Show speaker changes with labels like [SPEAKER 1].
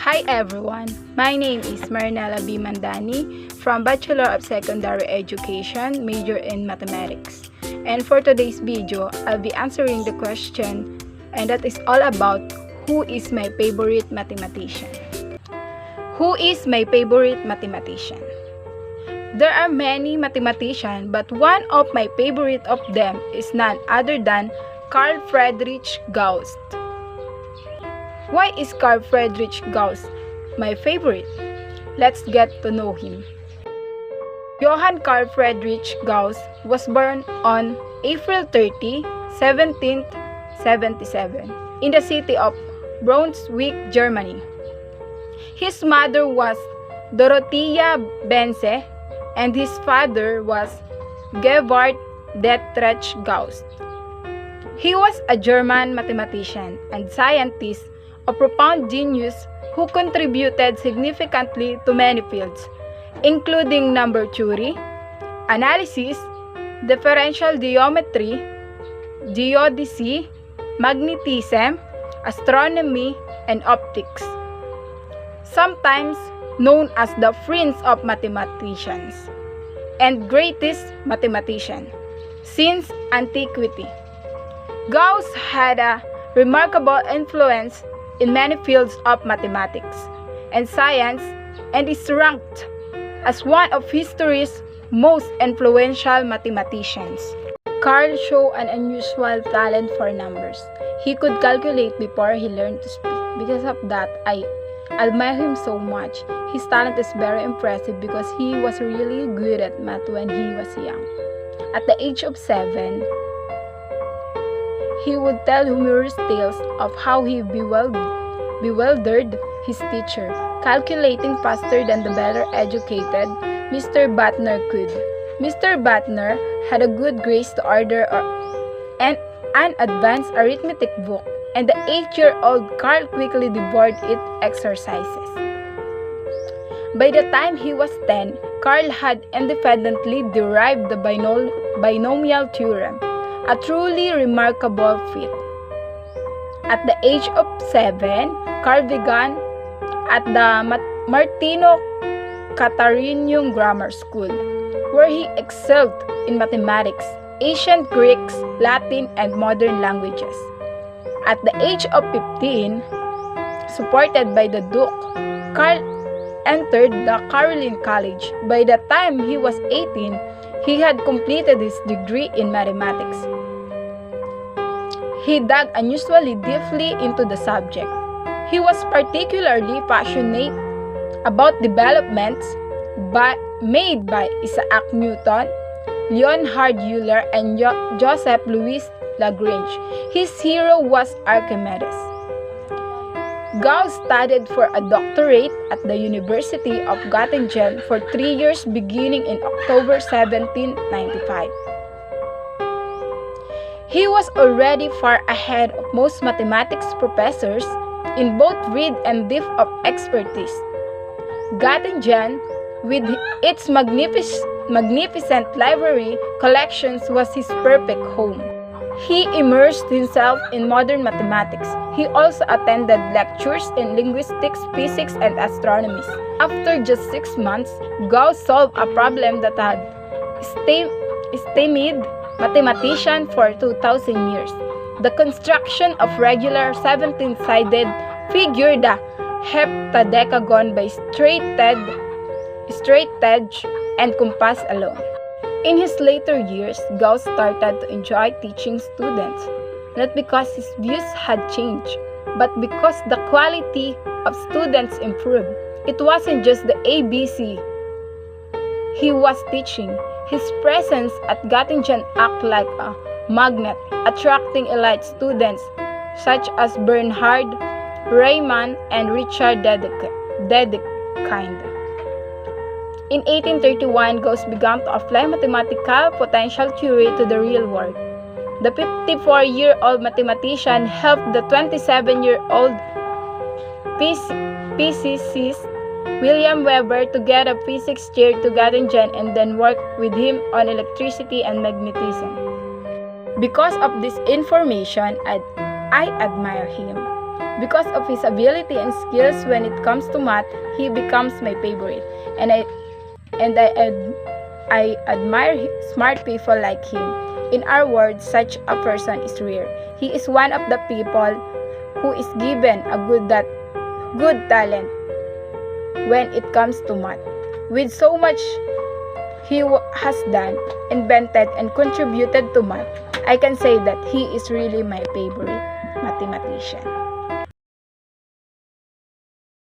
[SPEAKER 1] Hi everyone, my name is Marinella B. Mandani from Bachelor of Secondary Education, major in Mathematics. And for today's video, I'll be answering the question, and that is all about who is my favorite mathematician. Who is my favorite mathematician? There are many mathematicians, but one of my favorite of them is none other than Carl Friedrich Gauss. Why is Carl Friedrich Gauss my favorite? Let's get to know him. Johann Carl Friedrich Gauss was born on April 30, 1777 in the city of Brunswick, Germany. His mother was Dorothea Bense and his father was Georg Dietrich Gauss. He was a German mathematician and scientist of profound genius who contributed significantly to many fields, including number theory, analysis, differential geometry, geodesy, magnetism, astronomy, and optics. Sometimes known as the Prince of Mathematicians and greatest mathematician since antiquity. Gauss had a remarkable influence in many fields of mathematics and science and is ranked as one of history's most influential mathematicians. Carl showed an unusual talent for numbers. He could calculate before he learned to speak. Because of that, I admire him so much. His talent is very impressive because he was really good at math when he was young. At the age of 7, he would tell humorous tales of how he bewildered his teacher, calculating faster than the better educated Mr. Butner could. Mr. Butner had a good grace to order an advanced arithmetic book, and the 8-year-old Carl quickly devoured its exercises. By the time he was 10, Carl had independently derived the binomial theorem, a truly remarkable feat. At the age of 7, Carl began at the Martino Catarignum Grammar School, where he excelled in mathematics, ancient Greeks, Latin, and modern languages. At the age of 15, supported by the Duke, Carl entered the Caroline College. By the time he was 18, he had completed his degree in mathematics. He dug unusually deeply into the subject. He was particularly passionate about developments made by Isaac Newton, Leonhard Euler, and Joseph Louis Lagrange. His hero was Archimedes. Gauss studied for a doctorate at the University of Göttingen for 3 years beginning in October 1795. He was already far ahead of most mathematics professors in both breadth and depth of expertise. Göttingen, with its magnificent library collections, was his perfect home. He immersed himself in modern mathematics. He also attended lectures in linguistics, physics, and astronomy. After just 6 months, Gauss solved a problem that had stymied mathematicians for 2,000 years. The construction of regular 17-sided figure, the heptadecagon, by straightedge and compass alone. In his later years, Gauss started to enjoy teaching students, not because his views had changed, but because the quality of students improved. It wasn't just the ABC he was teaching. His presence at Göttingen acted like a magnet, attracting elite students such as Bernhard Riemann and Richard Dedekind. In 1831, Gauss began to apply mathematical potential theory to the real world. The 54-year-old mathematician helped the 27-year-old physicist William Weber to get a physics chair to Göttingen and then worked with him on electricity and magnetism. Because of this information, I admire him. Because of his ability and skills when it comes to math, he becomes my favorite. And I admire smart people like him. In our world, such a person is rare. He is one of the people who is given a good talent when it comes to math. With so much he has done, invented, and contributed to math, I can say that he is really my favorite mathematician.